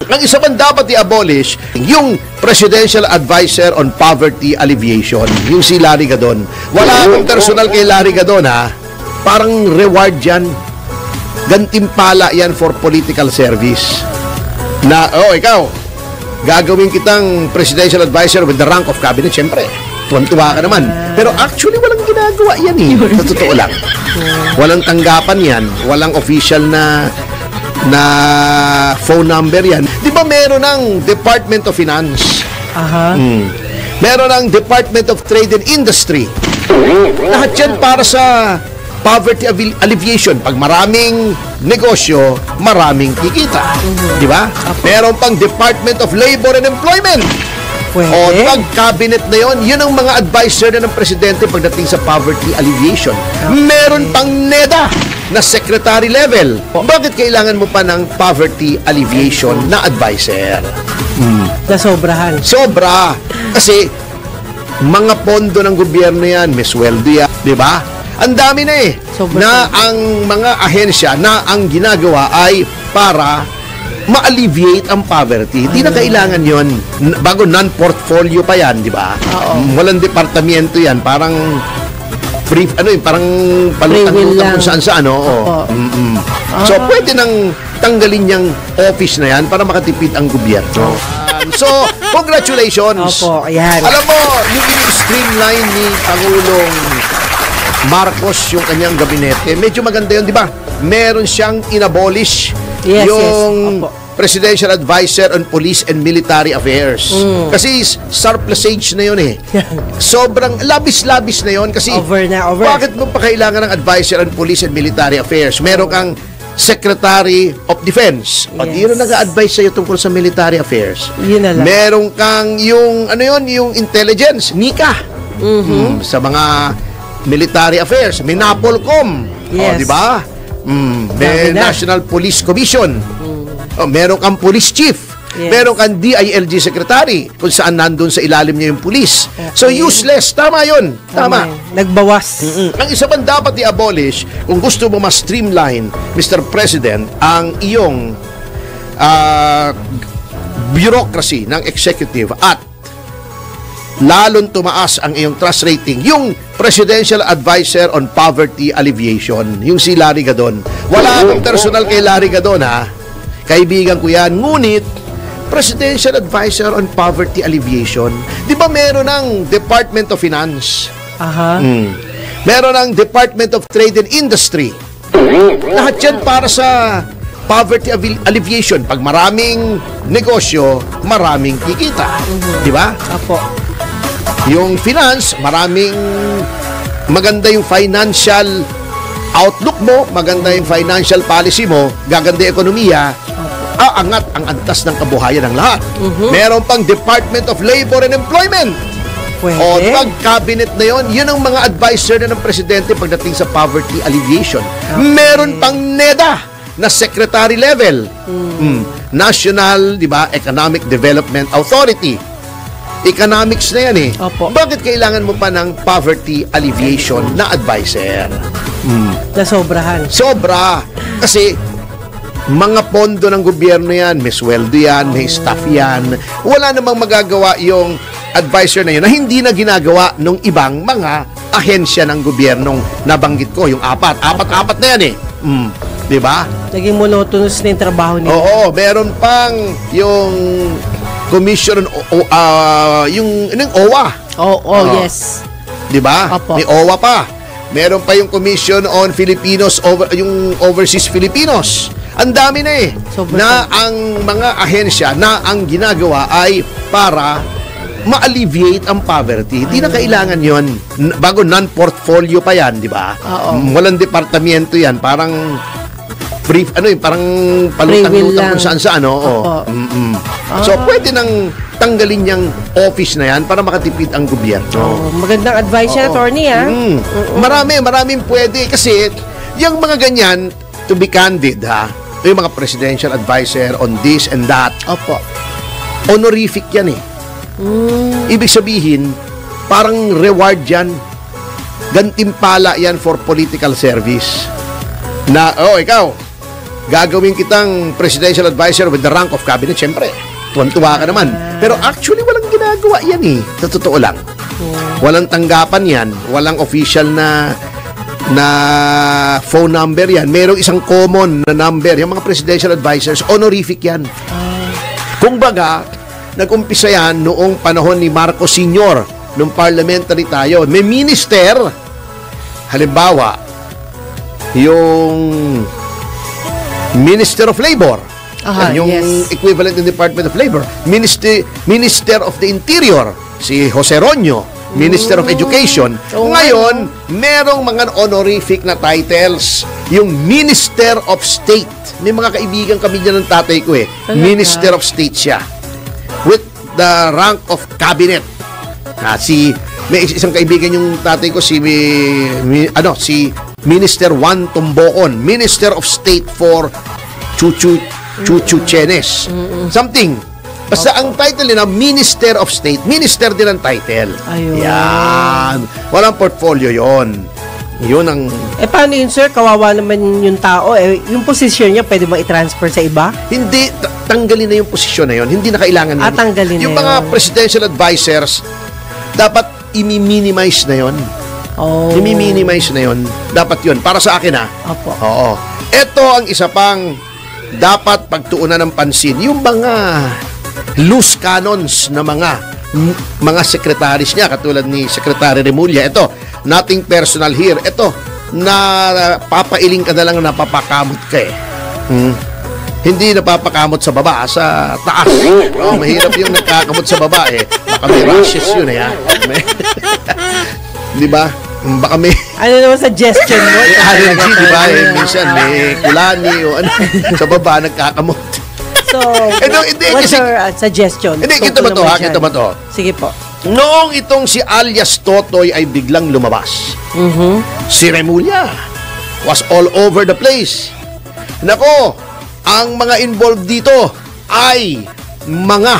Ang isa pang dapat i-abolish, yung Presidential Advisor on Poverty Alleviation, yung si Larry Gadon. Wala akong personal kay Larry Gadon, ha? Parang reward yan. Gantimpala yan for political service. Na, ikaw, gagawin kitang Presidential Advisor with the rank of cabinet, syempre. Tuwan-tuwa ka naman. Pero actually, walang ginagawa yan eh. Sa totoo lang. Walang tanggapan yan. Walang official na phone number yan. Di ba meron ng Department of Finance? Meron ng Department of Trade and Industry. Lahat yan para sa poverty alleviation. Pag maraming negosyo, maraming kikita. Di ba? Meron pang Department of Labor and Employment. O pag cabinet na yun ang mga advisor na ng presidente pagdating sa poverty alleviation. Meron pang NEDA na secretary level. Bakit kailangan mo pa ng poverty alleviation na advisor? Nasobrahan. Sobra. Kasi mga pondo ng gobyerno yan, may sweldo yan, di ba? Ang dami na na ang mga ahensya na ang ginagawa ay para ma-alleviate ang poverty. Hindi na kailangan yon. Bago non-portfolio pa yan, di ba? Walang departamento yan. Parang brief, parang palutang-lutang kung saan-saan. So, pwede nang tanggalin yung office na yan para makatipid ang gobyerno. So, congratulations. Ayan. Alam mo, yung streamline ni Pangulong Marcos, yung kanyang gabinete, medyo maganda yun, di ba? Meron siyang inabolish yung Presidential Advisor on Police and Military Affairs. Kasi surplusage na yun Sobrang labis-labis na yun kasi over. Bakit mo pa kailangan ng Advisor on Police and Military Affairs? Meron kang Secretary of Defense. O di yun nag-a-advise sa'yo tungkol sa military affairs. Yun na lang. Meron kang yung yung intelligence, NICA. Sa mga military affairs. May NAPOLCOM. O, di ba? May National Police Commission. Meron kang police chief. Meron kang DILG secretary kung saan nandun sa ilalim niya yung police. So useless. Tama yun. Tama. Nagbawas. Ang isa pang dapat i-abolish kung gusto mo ma-streamline, Mr. President, ang iyong bureaucracy ng executive at lalong tumaas ang iyong trust rating, yung Presidential Advisor on Poverty Alleviation, yung si Larry Gadon. Wala akong personal kay Larry Gadon, ha? Kaibigan ko yan. Ngunit, Presidential Advisor on Poverty Alleviation, di ba meron ng Department of Finance? Meron ng Department of Trade and Industry. Lahat yan para sa poverty alleviation. Pag maraming negosyo, maraming kikita. Di ba? Yung finance, maraming maganda yung financial outlook mo, maganda yung financial policy mo, gaganda yung ekonomiya, aangat ang antas ng kabuhayan ng lahat. Meron pang Department of Labor and Employment. Pag cabinet na yun ang mga advisor na ng presidente pagdating sa poverty alleviation. Meron pang NEDA na secretary level. National, di ba, Economic Development Authority. Economics na yan Bakit kailangan mo pa ng poverty alleviation na advisor? Nasobrahan. Sobra. Kasi mga pondo ng gobyerno yan, may sweldo yan, may staff yan. Wala namang magagawa yung advisor na yun na hindi na ginagawa ng ibang mga ahensya ng gobyernong nabanggit ko. Yung apat na yan di ba? Naging monotonous na yung trabaho nila. Oo, meron pang yung Commission yung OWA. Yes. Di ba? May OWA pa. Meron pa yung Commission on Filipinos yung Overseas Filipinos. Ang dami na na ang mga ahensya na ang ginagawa ay para ma-alleviate ang poverty. Hindi na kailangan yon. Bago non-portfolio pa yan, di ba? Walang departamento yan. Parang brief, parang palutang-lutang kung saan-saan. So, pwede nang tanggalin yung office na yan para makatipid ang gobyerno. Magandang advice yan, attorney, ha? Maraming pwede. Kasi, yung mga ganyan, to be candid, ha? Yung mga presidential advisor on this and that. Honorific yan Ibig sabihin, parang reward yan. Gantimpala yan for political service. Na, ikaw, gagawin kitang presidential advisor with the rank of cabinet. Siyempre, tuwan-tuwa ka naman. Pero actually, walang ginagawa yan eh. Sa totoo lang. Walang tanggapan yan. Walang official na phone number yan. Merong isang common na number. Yung mga presidential advisors, honorific yan. Kung baga, nag-umpisa yan noong panahon ni Marcos Sr. nung parliamentary tayo. May minister, halimbawa, yung Minister of Labor. Yung equivalent ng Department of Labor. Minister of the Interior, si Jose Roño. Minister of Education. Ngayon, merong mga honorific na titles. Yung Minister of State. May mga kaibigan kami dyan ng tatay ko eh. Minister of State siya. With the rank of cabinet. May isang kaibigan yung tatay ko, si Minister Juan Tumbocon. Minister of State for Chuchu Chenes. Something. Basta ang title nila, Minister of State. Minister din ang title. Ayun. Yan. Walang portfolio yon. Yun ang... paano yun, sir? Kawawa naman yung tao. Yung posisyon niya, pwede ba i-transfer sa iba? Hindi. Tanggalin na yung posisyon na yun. Hindi na kailangan na. Tanggalin yung na mga yun. presidential advisors, dapat i-minimize na yun. I-minimize na yun. Dapat yun. Para sa akin Opo. Oo. Ito ang isa pang dapat pagtuunan ng pansin. Yung mga loose cannons na mga secretaries niya, katulad ni Secretary Remulla. Ito, nothing personal here. Ito, napapailing ka na lang, napapakamot ka eh. Hindi napapakamot sa baba, sa taas. Mahirap yung nagkakamot sa baba eh. Baka may rashes yun eh. Di ba? Baka may... Ano naman suggestion mo? Allergy, di ba? Minsan may kulani o ano. Sa baba, nagkakamot. So, hindi, what's kasi, your suggestion? Hindi, kita ba to? Sige po. Noong itong si alias Totoy ay biglang lumabas. Si Remulla was all over the place. Nako, ang mga involved dito ay mga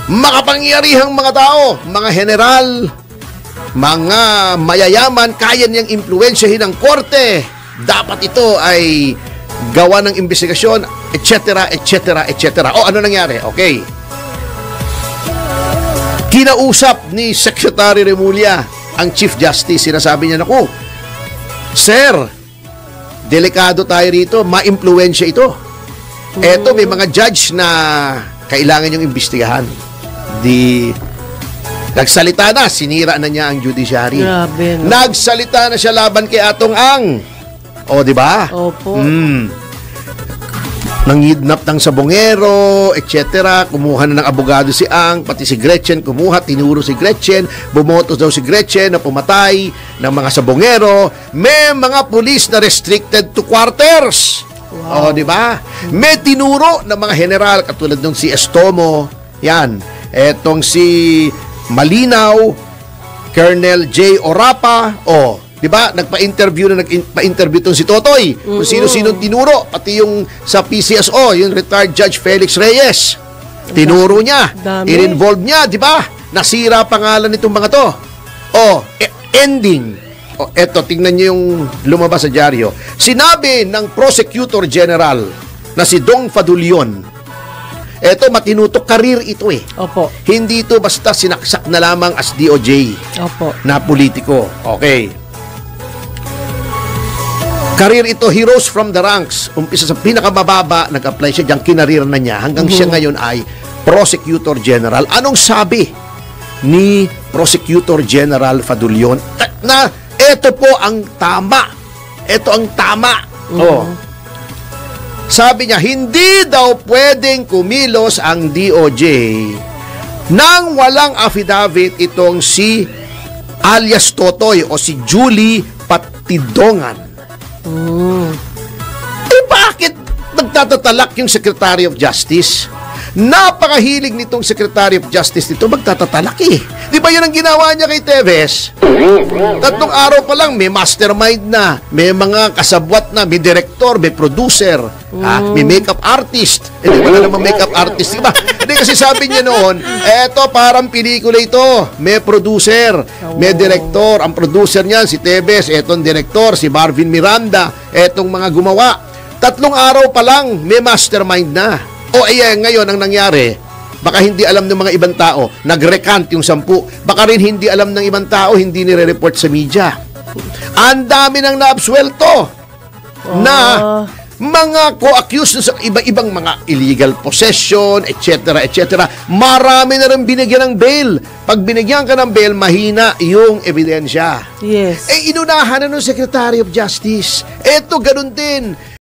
makapangyarihang mga tao, mga general, mga mayayaman, kaya niyang impluwensyahin ang korte. Dapat ito ay gawa ng investigasyon, etc., etc., etc. O, ano nangyari? Okay. Kinausap ni Secretary Remulla ang Chief Justice. Sinasabi niya, naku, Sir, delikado tayo rito, ma-impluwensya ito. Eto, may mga judge na kailangan yung imbestigahan. Nagsalita na, sinira na niya ang judiciary. Grabe, no? Nagsalita na siya laban kay Atong Ang. O, di ba? Opo. Nangidnap ng sabongero, etc. Kumuha na ng abogado si Ang, pati si Gretchen kumuha, tinuro si Gretchen, bumoto daw si Gretchen na pumatay ng mga sabongero. May mga pulis na restricted to quarters. Wow. O, di ba? May tinuro ng mga general katulad ng si Estomo, yan. Etong si Malinaw, Colonel J. Orapa, di ba? Nagpa-interview tong si Totoy. Kung sino-sino tinuro, pati yung sa PCSO, yung retired Judge Felix Reyes. Tinuro niya, in-involve niya, di ba? Nasira pangalan nitong mga to. Ending. Eto, tingnan niyo yung lumabas sa dyaryo. Sinabi ng Prosecutor General na si Dong Fadulyon, eto, matinutok karir ito eh. Opo. Hindi ito basta sinaksak na lamang as DOJ. Opo. Na politiko. Okay. Karir ito, he rose from the ranks. Umpisa sa pinakamababa, nag-apply siya diyang kinarir na niya. Hanggang siya ngayon ay Prosecutor General. Anong sabi ni Prosecutor General Fadulyon? Na ito po ang tama. Ito ang tama. Sabi niya, hindi daw pwedeng kumilos ang DOJ nang walang affidavit itong si alias Totoy o si Julie Patidongan. Bakit nagtatatalak yung Secretary of Justice? Napakahilig nitong Secretary of Justice nito magtatatalak eh. Di ba yun ang ginawa niya kay Teves? 3 araw pa lang may mastermind na, may mga kasabwat na, may director, may producer, may makeup artist. Hindi ba naman makeup artist, di ba? Hindi kasi sabi niya noon, eto parang pelikula ito. May producer, may director. Ang producer niyan si Teves, etong director, si Marvin Miranda, etong mga gumawa. 3 araw pa lang, may mastermind na. O ngayon ang nangyari, baka hindi alam ng mga ibang tao, nag-recant yung 10. Baka rin hindi alam ng ibang tao, hindi nire-report sa media. Ang dami nang naabsuelto na mga co-accused sa iba-ibang mga illegal possession, etc., etc. Marami na rin binigyan ng bail. Pag binigyan ka ng bail, mahina yung ebidensya. Yes. Inunahan na ng Secretary of Justice. Eto, ganun din.